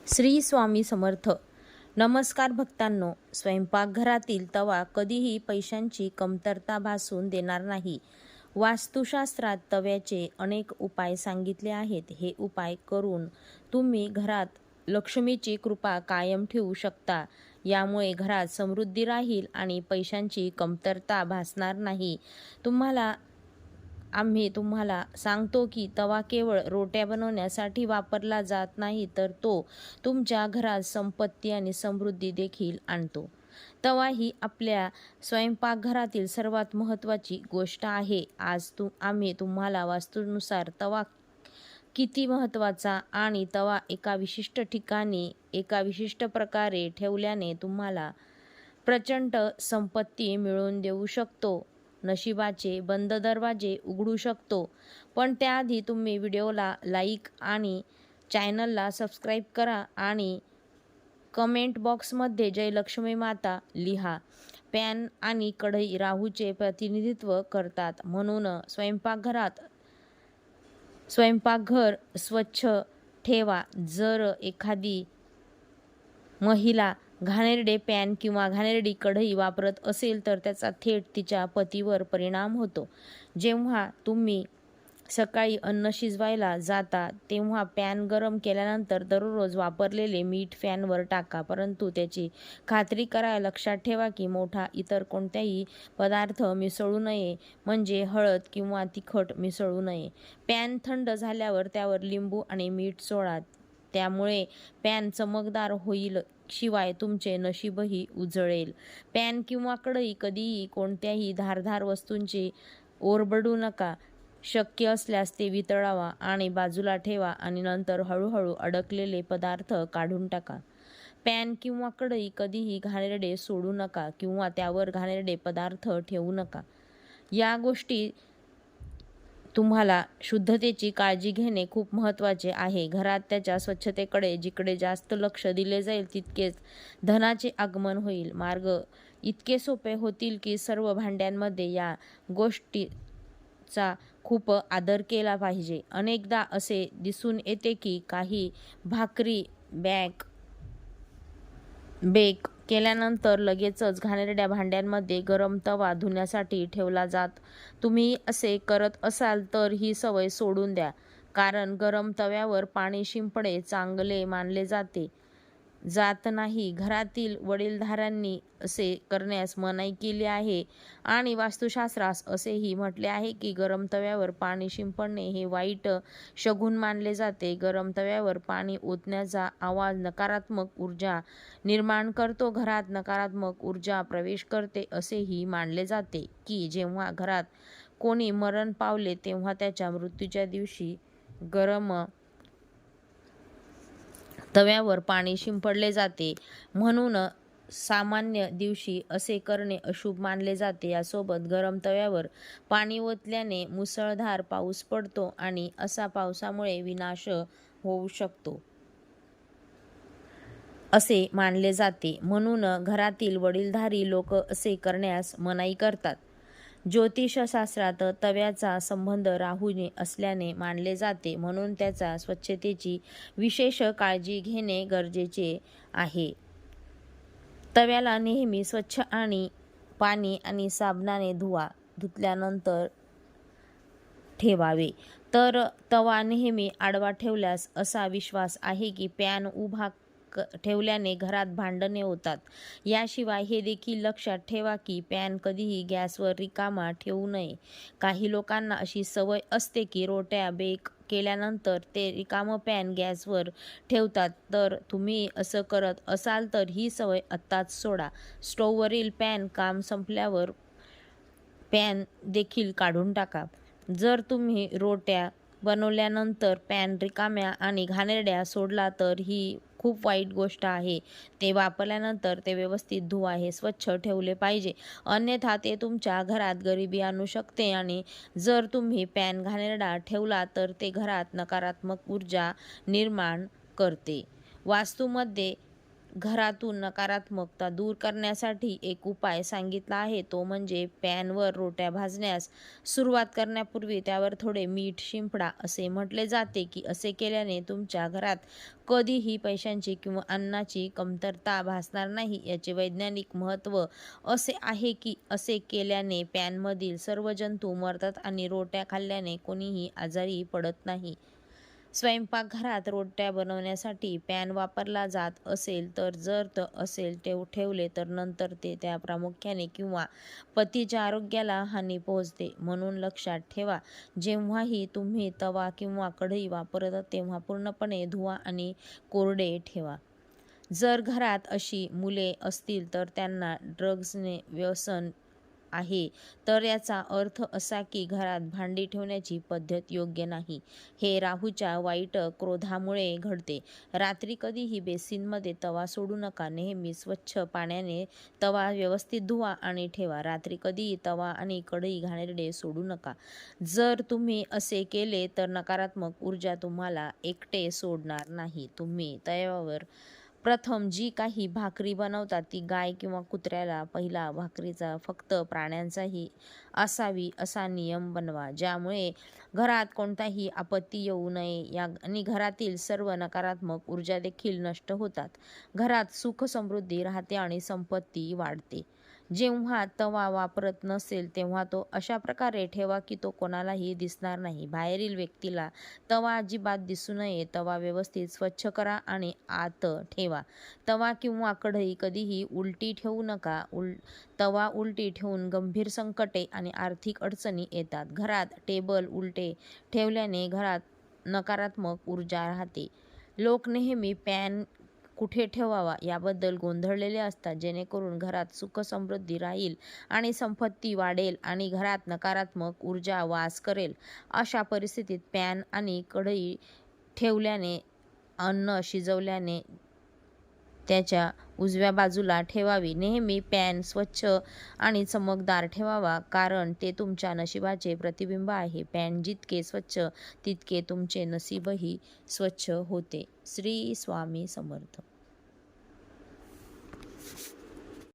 श्री स्वामी समर्थ. नमस्कार भक्तांनो. स्वयंपाकघरातील तवा कधीही पैशांची कमतरता भासून देणार नाही. वास्तुशास्त्रात तव्याचे अनेक उपाय सांगितले आहेत. हे उपाय करून तुम्ही घरात लक्ष्मीची कृपा कायम ठेवू शकता. यामुळे घरात समृद्धी राहील आणि पैशांची कमतरता भासणार नाही. आम्ही तुम्हाला सांगतो की तवा केवळ रोट्या बनवण्यासाठी वापरला जात नाही, तर तो तुमच्या घरात संपत्ती आणि समृद्धी देखील आणतो. तवा ही आपल्या स्वयंपाकघरातील सर्वात महत्त्वाची गोष्ट आहे. आज आम्ही तुम्हाला वास्तूनुसार तवा किती महत्त्वाचा आणि तवा एका विशिष्ट ठिकाणी एका विशिष्ट प्रकारे ठेवल्याने तुम्हाला प्रचंड संपत्ती मिळवून देऊ शकतो, नशिबाचे बंद दरवाजे उघडू शकतो. पण त्याआधी तुम्ही व्हिडिओला लाईक आणि चॅनलला सबस्क्राईब करा आणि कमेंट बॉक्समध्ये जय लक्ष्मी माता लिहा. पॅन आणि कढई राहूचे प्रतिनिधित्व करतात, म्हणून स्वयंपाकघर स्वच्छ ठेवा. जर एखादी महिला घाणेरडे पॅन किंवा घाणेरडी कढई वापरत असेल तर त्याचा थेट तिच्या पतीवर परिणाम होतो. जेव्हा तुम्ही सकाळी अन्न शिजवायला जाता तेव्हा पॅन गरम केल्यानंतर दररोज वापरलेले मीठ पॅनवर टाका, परंतु त्याची खात्री करा. लक्षात ठेवा की मोठा इतर कोणत्याही पदार्थ मिसळू नये, म्हणजे हळद किंवा तिखट मिसळू नये. पॅन थंड झाल्यावर त्यावर लिंबू आणि मीठ सोडा. त्यामुळे पॅन चमकदार होईल, शिवाय तुमचे नशीबही उजळेल. पॅन किंवा कढई कधीही कोणत्याही धारदार वस्तूंची ओरबडू नका. शक्य असल्यास ते वितळावा आणि बाजूला ठेवा आणि नंतर हळूहळू अडकलेले पदार्थ काढून टाका. पॅन किंवा कढई कधीही घाणेरडे सोडू नका किंवा त्यावर घाणेरडे पदार्थ ठेवू नका. या गोष्टी तुम्हाला शुद्धतेची काळजी घेणे खूप महत्त्वाचे आहे. घरात त्याच्या स्वच्छतेकडे जिकडे जास्त लक्ष दिले जाईल तितकेच धनाचे आगमन होईल. मार्ग इतके सोपे होतील की सर्व भांड्यांमध्ये या गोष्टीचा खूप आदर केला पाहिजे. अनेकदा असे दिसून येते की काही भाकरी बेक केल्यानंतर लगेचच घाणेरड्या भांड्यांमध्ये गरम तवा धुण्यासाठी ठेवला जात. तुम्ही असे करत असाल तर ही सवय सोडून द्या, कारण गरम तव्यावर पाणी शिंपडे चांगले मानले जात नाही. घरातील वडीलधाऱ्यांनी असे करण्यास मनाई केली आहे आणि वास्तुशास्त्रास असेही म्हटले आहे की गरम तव्यावर पाणी शिंपडणे हे वाईट शगुन मानले जाते. गरम तव्यावर पाणी ओतण्याचा आवाज नकारात्मक ऊर्जा निर्माण करतो. घरात नकारात्मक ऊर्जा प्रवेश करते. असेही मानले जाते की जेव्हा घरात कोणी मरण पावले तेव्हा त्याच्या मृत्यूच्या दिवशी गरम तव्यावर पाणी शिंपडले जाते, म्हणून सामान्य दिवशी असे करणे अशुभ मानले जाते. यासोबत गरम तव्यावर पाणी ओतल्याने मुसळधार पाऊस पडतो आणि असा पावसामुळे विनाश होऊ शकतो असे मानले जाते. म्हणून घरातील वडीलधारी लोक असे करण्यास मनाई करतात. ज्योतिषशास्त्रात तव्याचा संबंध राहूने असल्याने मानले जाते, म्हणून त्याचा स्वच्छतेची विशेष काळजी घेणे गरजेचे आहे. तव्याला नेहमी स्वच्छ आणि पाणी आणि साबणाने धुतल्यानंतर ठेवावे. तर तवा नेहमी आडवा ठेवल्यास असा विश्वास आहे की पॅन उभा ठेवल्याने घरात भांडणे होतात. याशिवाय हे देखील लक्षात ठेवा की पॅन कधीही गॅसवर रिकामा ठेवू नये. काही लोकांना अशी सवय असते की रोट्या बेक केल्यानंतर ते रिकामं पॅन गॅसवर ठेवतात. तर तुम्ही असं करत असाल तर ही सवय आत्ताच सोडा. स्टोव्हवरील काम संपल्यावर पॅन देखील काढून टाका. जर तुम्ही रोट्या बनवल्यानंतर पॅन रिकाम्या आणि घाणेरड्या सोडला तर ही खूप वाईट गोष्ट आहे. ते वापरल्यानंतर ते व्यवस्थित धुवा. हे स्वच्छ ठेवले पाहिजे, अन्यथा ते तुमच्या घरात गरिबी आणू शकते. आणि जर तुम्ही पॅन घाणेरडा ठेवला तर ते घरात नकारात्मक ऊर्जा निर्माण करते. वास्तूमध्ये घरातून नकारात्मकता दूर करण्यासाठी एक उपाय सांगितला आहे, तो म्हणजे पॅनवर रोट्या भाजण्यास सुरुवात करण्यापूर्वी त्यावर थोडे मीठ शिंपडा. असे म्हटले जाते की असे केल्याने तुमच्या घरात कधीही पैशांची किंवा अन्नाची कमतरता भासणार नाही. याचे वैज्ञानिक महत्त्व असे आहे की असे केल्याने पॅनमधील सर्व जंतू मरतात आणि रोट्या खाल्ल्याने कोणीही आजारी पडत नाही. स्वयंपाकघरात रोट्या बनवण्यासाठी पॅन वापरला जात असेल तर जर असेल ठेवले तर नंतर ते त्या प्रामुख्याने किंवा पतीच्या आरोग्याला हानी पोहोचते. म्हणून लक्षात ठेवा, जेव्हाही तुम्ही तवा किंवा कढई वापरता तेव्हा पूर्णपणे धुवा आणि कोरडे ठेवा. जर घरात अशी मुले असतील तर त्यांना ड्रग्जने व्यसन आहे, तर याचा अर्थ असा की घरात भांडी ठेवण्याची पद्धत योग्य नाही. हे राहूच्या वाईट क्रोधामुळे घडते. रात्री कधीही बेसिनमध्ये तवा सोडू नका. नेहमी स्वच्छ पाण्याने तवा व्यवस्थित धुवा आणि ठेवा. रात्री कधीही तवा आणि कढई घाणेरडे सोडू नका. जर तुम्ही असे केले तर नकारात्मक ऊर्जा तुम्हाला एकटे सोडणार नाही. तुम्ही तव्यावर प्रथम जी काही भाकरी बनवता ती गाय किंवा कुत्र्याला पहिला भाकरीचा फक्त प्राण्यांचाही असावी असा नियम बनवा, ज्यामुळे घरात कोणताही आपत्ती येऊ नये आणि घरातील सर्व नकारात्मक ऊर्जा देखील नष्ट होतात. घरात सुख समृद्धी राहते आणि संपत्ती वाढते. जेव्हा तवा वापरत नसेल तेव्हा तो अशा प्रकारे ठेवा की तो कोणालाही दिसणार नाही. बाहेरील व्यक्तीला तवा अजिबात दिसू नये. तवा व्यवस्थित स्वच्छ करा आणि आत ठेवा. तवा किंवा कढई कधीही उलटी ठेवू नका. तवा उलटी ठेवून गंभीर संकटे आणि आर्थिक अडचणी येतात. घरात टेबल उलटे ठेवल्याने घरात नकारात्मक ऊर्जा राहते. लोक नेहमी पॅन कुठे ठेवावा याबद्दल गोंधळलेले असतात, जेणेकरून घरात सुख समृद्धी राहील आणि संपत्ती वाढेल आणि घरात नकारात्मक ऊर्जा वास करेल. अशा परिस्थितीत पॅन आणि कढई ठेवल्याने अन्न शिजवल्याने त्याच्या उजव्या बाजूला ठेवावी. नेहमी पॅन स्वच्छ आणि चमकदार ठेवावा, कारण ते तुमच्या नशिबाचे प्रतिबिंब आहे. पॅन जितके स्वच्छ तितके तुमचे नशीबही स्वच्छ होते. श्री स्वामी समर्थ.